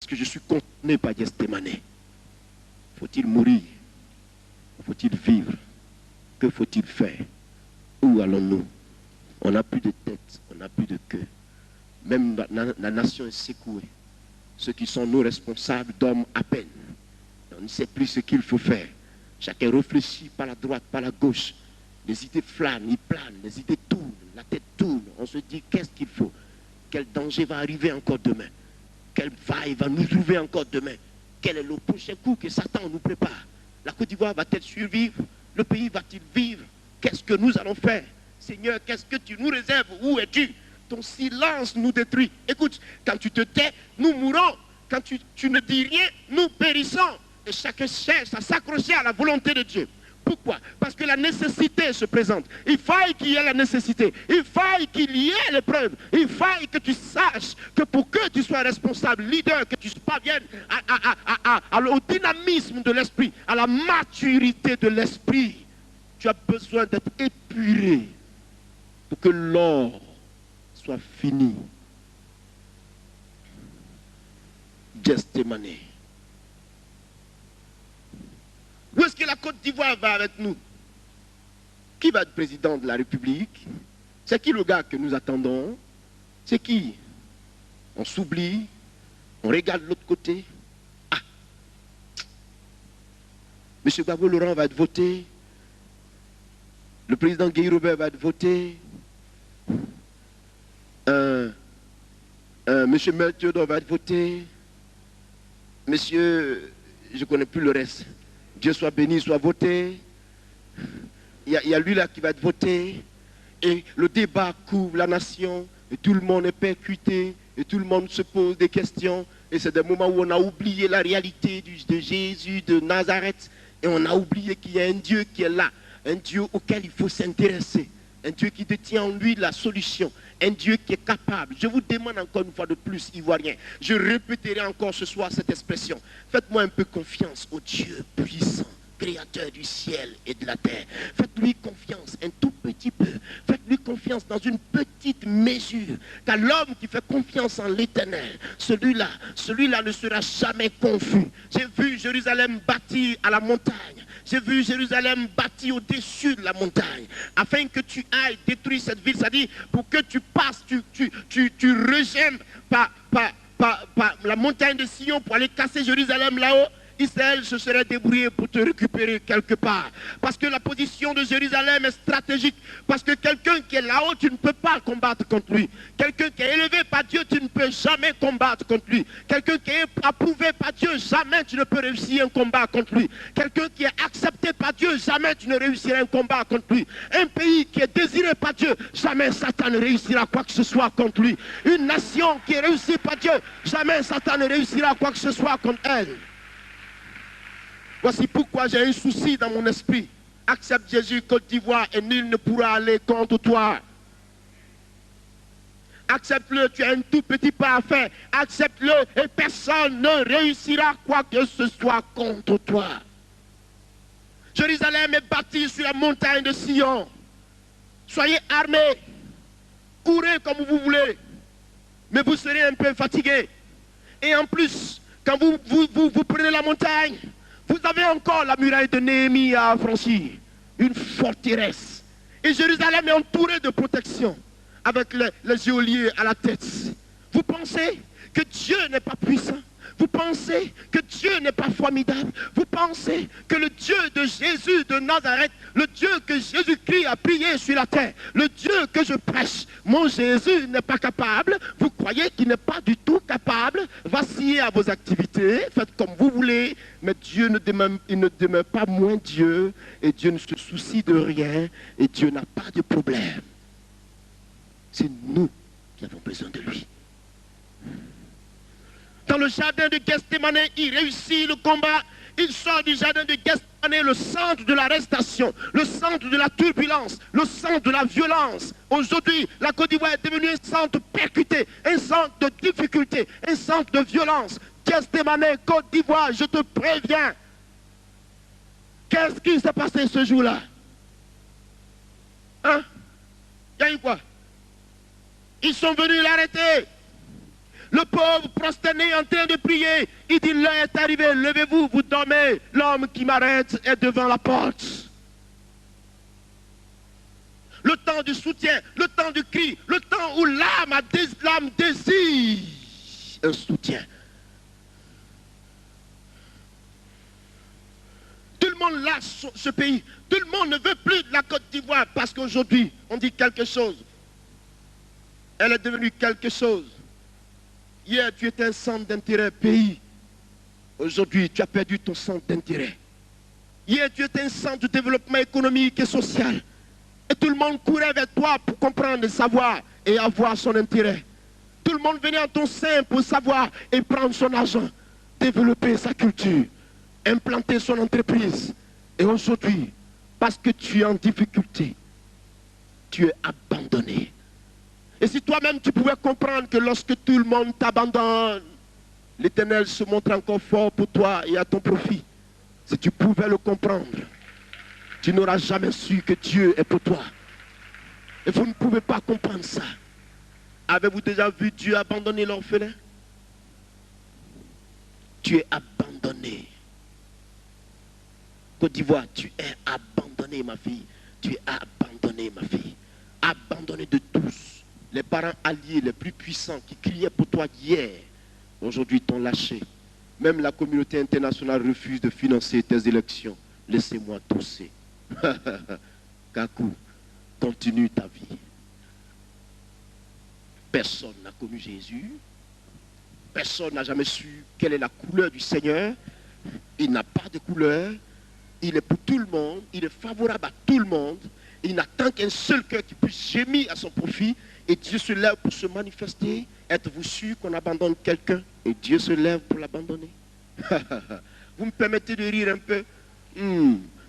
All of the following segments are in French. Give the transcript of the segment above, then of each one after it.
Est-ce que je suis condamné par Gethsémane? Faut-il mourir? Faut-il vivre? Que faut-il faire? Où allons-nous? On n'a plus de tête, on n'a plus de queue. Même la nation est secouée. Ceux qui sont nos responsables dorment à peine. On ne sait plus ce qu'il faut faire. Chacun réfléchit par la droite, par la gauche. Les idées flânent, ils planent, les idées tournent, la tête tourne. On se dit qu'est-ce qu'il faut? Quel danger va arriver encore demain? Quel vaille va nous trouver encore demain? Quel est le prochain coup que Satan nous prépare? La Côte d'Ivoire va-t-elle survivre? Le pays va-t-il vivre? Qu'est-ce que nous allons faire? Seigneur, qu'est-ce que tu nous réserves? Où es-tu? Ton silence nous détruit. Écoute, quand tu te tais, nous mourons. Quand tu ne dis rien, nous périssons. Et chacun cherche à s'accrocher à la volonté de Dieu. Pourquoi? Parce que la nécessité se présente. Il faille qu'il y ait la nécessité. Il faille qu'il y ait l'épreuve. Il faille que tu saches que pour que tu sois responsable, leader, que tu parviennes au dynamisme de l'esprit, à la maturité de l'esprit, tu as besoin d'être épuré pour que l'or soit fini. Gethsémane. Où est-ce que la Côte d'Ivoire va avec nous? Qui va être président de la République? C'est qui le gars que nous attendons? C'est qui? On s'oublie, on regarde l'autre côté. Ah! M. Gbagbo Laurent va être voté. Le président Guy Robert va être voté. M. Théodore va être voté. Monsieur, je ne connais plus le reste. Dieu soit béni, soit voté. Il y a lui là qui va être voté. Et le débat couvre la nation. Et tout le monde est percuté. Et tout le monde se pose des questions. Et c'est des moments où on a oublié la réalité de Jésus de Nazareth. Et on a oublié qu'il y a un Dieu qui est là. Un Dieu auquel il faut s'intéresser. Un Dieu qui détient en lui la solution. Un Dieu qui est capable. Je vous demande encore une fois de plus, Ivoiriens. Je répéterai encore ce soir cette expression. Faites-moi un peu confiance au Dieu puissant, créateur du ciel et de la terre. Faites-lui confiance un tout petit peu. Faites-lui confiance dans une petite mesure. Car l'homme qui fait confiance en l'Éternel, celui-là ne sera jamais confus. J'ai vu Jérusalem bâtie à la montagne. J'ai vu Jérusalem bâtie au-dessus de la montagne. Afin que tu ailles détruire cette ville. C'est-à-dire, pour que tu passes, tu regènes par la montagne de Sion pour aller casser Jérusalem là-haut. Israël se serait débrouillé pour te récupérer quelque part. Parce que la position de Jérusalem est stratégique. Parce que quelqu'un qui est là-haut, tu ne peux pas combattre contre lui. Quelqu'un qui est élevé par Dieu, tu ne peux jamais combattre contre lui. Quelqu'un qui est approuvé par Dieu, jamais tu ne peux réussir un combat contre lui. Quelqu'un qui est accepté par Dieu, jamais tu ne réussiras un combat contre lui. Un pays qui est désiré par Dieu, jamais Satan ne réussira quoi que ce soit contre lui. Une nation qui est réussie par Dieu, jamais Satan ne réussira quoi que ce soit contre elle. Voici pourquoi j'ai un souci dans mon esprit. Accepte Jésus, Côte d'Ivoire, et nul ne pourra aller contre toi. Accepte-le, tu as un tout petit pas à faire. Accepte-le et personne ne réussira quoi que ce soit contre toi. Jérusalem est bâtie sur la montagne de Sion. Soyez armés, courez comme vous voulez, mais vous serez un peu fatigués. Et en plus, quand vous prenez la montagne, vous avez encore la muraille de Néhémie à franchir, une forteresse. Et Jérusalem est entourée de protection, avec les geôliers à la tête. Vous pensez que Dieu n'est pas puissant? Vous pensez que Dieu n'est pas formidable? Vous pensez que le Dieu de Jésus de Nazareth, le Dieu que Jésus-Christ a prié sur la terre, le Dieu que je prêche, mon Jésus n'est pas capable? Vous croyez qu'il n'est pas du tout capable? Vacillez à vos activités, faites comme vous voulez, mais Dieu il ne demeure pas moins Dieu, et Dieu ne se soucie de rien, et Dieu n'a pas de problème. C'est nous qui avons besoin de lui. Dans le jardin de Gethsémane, il réussit le combat. Il sort du jardin de Gethsémane, le centre de l'arrestation, le centre de la turbulence, le centre de la violence. Aujourd'hui, la Côte d'Ivoire est devenue un centre percuté, un centre de difficulté, un centre de violence. Gethsémane, Côte d'Ivoire, je te préviens. Qu'est-ce qui s'est passé ce jour-là? Il y a eu quoi? Ils sont venus l'arrêter. Le pauvre prosterné en train de prier. Il dit, l'heure est arrivée, levez-vous, vous dormez. L'homme qui m'arrête est devant la porte. Le temps du soutien, le temps du cri, le temps où l'âme désire un soutien. Tout le monde lâche ce pays. Tout le monde ne veut plus de la Côte d'Ivoire parce qu'aujourd'hui, on dit quelque chose. Elle est devenue quelque chose. Hier, tu étais un centre d'intérêt pays. Aujourd'hui, tu as perdu ton centre d'intérêt. Hier, tu étais un centre de développement économique et social. Et tout le monde courait vers toi pour comprendre, savoir et avoir son intérêt. Tout le monde venait en ton sein pour savoir et prendre son argent, développer sa culture, implanter son entreprise. Et aujourd'hui, parce que tu es en difficulté, tu es abandonné. Et si toi-même tu pouvais comprendre que lorsque tout le monde t'abandonne, l'Éternel se montre encore fort pour toi et à ton profit. Si tu pouvais le comprendre, tu n'auras jamais su que Dieu est pour toi. Et vous ne pouvez pas comprendre ça. Avez-vous déjà vu Dieu abandonner l'orphelin? Tu es abandonné. Côte d'Ivoire, tu es abandonné, ma fille. Tu es abandonné, ma fille. Abandonné de tous. Les parents alliés les plus puissants qui criaient pour toi hier, aujourd'hui t'ont lâché. Même la communauté internationale refuse de financer tes élections. Laissez-moi tousser. Kakou, continue ta vie. Personne n'a connu Jésus. Personne n'a jamais su quelle est la couleur du Seigneur. Il n'a pas de couleur. Il est pour tout le monde. Il est favorable à tout le monde. Il n'attend qu'un seul cœur qui puisse gémir à son profit. Et Dieu se lève pour se manifester. Êtes-vous sûr qu'on abandonne quelqu'un et Dieu se lève pour l'abandonner? Vous me permettez de rire un peu?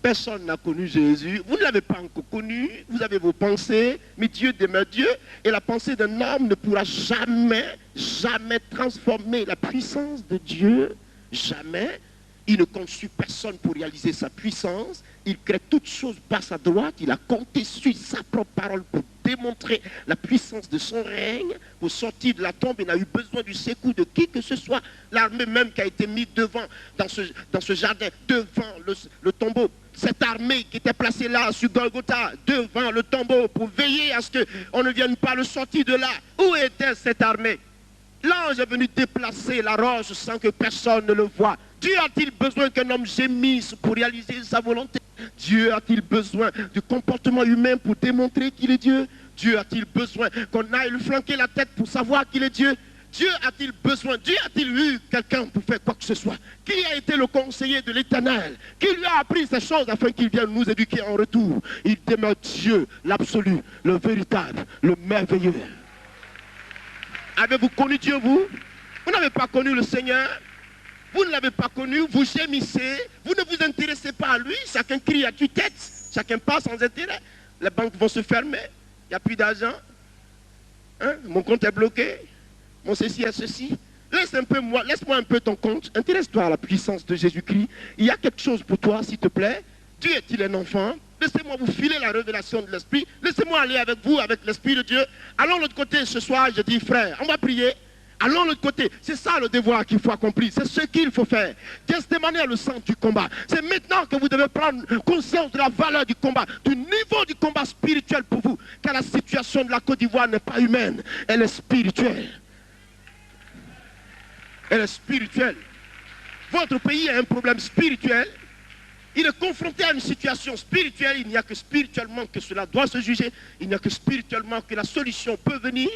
Personne n'a connu Jésus. Vous ne l'avez pas encore connu. Vous avez vos pensées. Mais Dieu demeure Dieu. Et la pensée d'un homme ne pourra jamais, jamais transformer la puissance de Dieu. Jamais. Il ne conçut personne pour réaliser sa puissance. Il crée toutes choses par sa droite. Il a compté sur sa propre parole pour démontrer la puissance de son règne. Pour sortir de la tombe, il n'a eu besoin du secours de qui que ce soit. L'armée même qui a été mise devant, dans ce jardin, devant le tombeau. Cette armée qui était placée là, sur Golgotha, devant le tombeau, pour veiller à ce qu'on ne vienne pas le sortir de là. Où était cette armée? L'ange est venu déplacer la roche sans que personne ne le voie. Dieu a-t-il besoin qu'un homme gémisse pour réaliser sa volonté? Dieu a-t-il besoin du comportement humain pour démontrer qu'il est Dieu? Dieu a-t-il besoin qu'on aille lui flanquer la tête pour savoir qu'il est Dieu? Dieu a-t-il besoin, Dieu a-t-il eu quelqu'un pour faire quoi que ce soit? Qui a été le conseiller de l'Éternel? Qui lui a appris ces choses afin qu'il vienne nous éduquer en retour? Il demeure Dieu, l'absolu, le véritable, le merveilleux. Avez-vous connu Dieu, vous? Vous n'avez pas connu le Seigneur? Vous ne l'avez pas connu, vous gémissez, vous ne vous intéressez pas à lui, chacun crie à tue-tête, chacun passe sans intérêt. Les banques vont se fermer, il n'y a plus d'argent. Hein? Mon compte est bloqué, mon ceci est ceci. Laisse-moi un peu ton compte, intéresse-toi à la puissance de Jésus-Christ. Il y a quelque chose pour toi, s'il te plaît. Dieu est-il un enfant? Laissez-moi vous filer la révélation de l'Esprit. Laissez-moi aller avec vous, avec l'Esprit de Dieu. Allons de l'autre côté ce soir, je dis frère, on va prier. Allons de l'autre côté. C'est ça le devoir qu'il faut accomplir. C'est ce qu'il faut faire. Gethsémani est le centre du combat. C'est maintenant que vous devez prendre conscience de la valeur du combat, du niveau du combat spirituel pour vous. Car la situation de la Côte d'Ivoire n'est pas humaine, elle est spirituelle. Elle est spirituelle. Votre pays a un problème spirituel. Il est confronté à une situation spirituelle. Il n'y a que spirituellement que cela doit se juger. Il n'y a que spirituellement que la solution peut venir.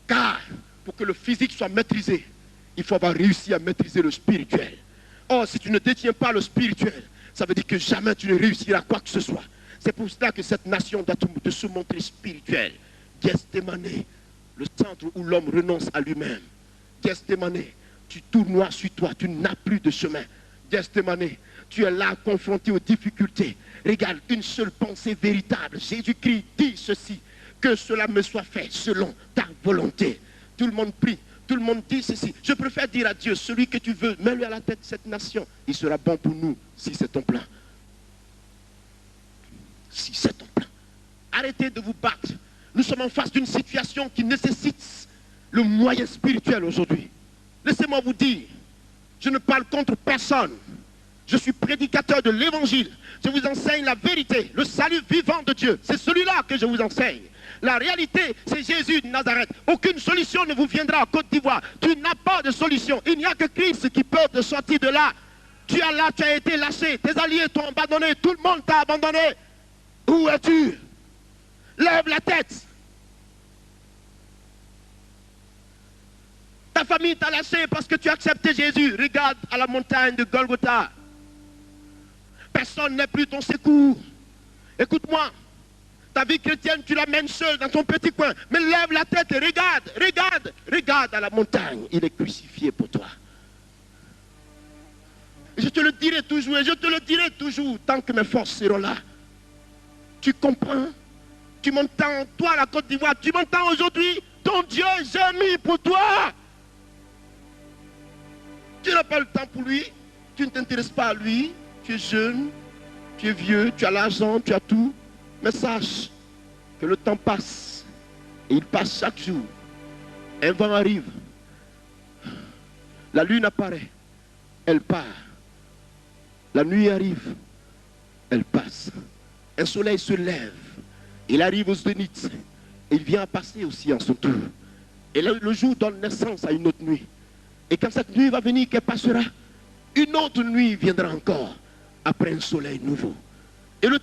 Car pour que le physique soit maîtrisé, il faut avoir réussi à maîtriser le spirituel. Or, si tu ne détiens pas le spirituel, ça veut dire que jamais tu ne réussiras quoi que ce soit. C'est pour cela que cette nation doit te se montrer spirituelle. Gethsémani, le centre où l'homme renonce à lui-même. Gethsémani, tu tournoies sur toi, tu n'as plus de chemin. Gethsémani, tu es là confronté aux difficultés. Regarde, une seule pensée véritable. Jésus-Christ dit ceci, que cela me soit fait selon ta volonté. Tout le monde prie, tout le monde dit ceci. Je préfère dire à Dieu, celui que tu veux, mets-lui à la tête de cette nation. Il sera bon pour nous si c'est ton plan. Si c'est ton plan. Arrêtez de vous battre. Nous sommes en face d'une situation qui nécessite le moyen spirituel aujourd'hui. Laissez-moi vous dire, je ne parle contre personne. Je suis prédicateur de l'évangile. Je vous enseigne la vérité, le salut vivant de Dieu. C'est celui-là que je vous enseigne. La réalité, c'est Jésus de Nazareth. Aucune solution ne vous viendra en Côte d'Ivoire. Tu n'as pas de solution. Il n'y a que Christ qui peut te sortir de là. Tu as là, tu as été lâché. Tes alliés t'ont abandonné. Tout le monde t'a abandonné. Où es-tu? Lève la tête. Ta famille t'a lâché parce que tu as accepté Jésus. Regarde à la montagne de Golgotha. Personne n'est plus ton secours. Écoute-moi. Ta vie chrétienne, tu la mènes seule dans ton petit coin. Mais lève la tête et regarde, regarde, regarde à la montagne. Il est crucifié pour toi. Je te le dirai toujours et je te le dirai toujours tant que mes forces seront là. Tu comprends? Tu m'entends, toi, la Côte d'Ivoire, tu m'entends aujourd'hui? Ton Dieu est gémit pour toi. Tu n'as pas le temps pour lui. Tu ne t'intéresses pas à lui. Tu es jeune, tu es vieux, tu as l'argent, tu as tout. Mais sache que le temps passe. Et il passe chaque jour. Un vent arrive. La lune apparaît. Elle part. La nuit arrive. Elle passe. Un soleil se lève. Il arrive au zénith. Et il vient passer aussi en son tour. Et le jour donne naissance à une autre nuit. Et quand cette nuit va venir, qu'elle passera, une autre nuit viendra encore après un soleil nouveau. Et le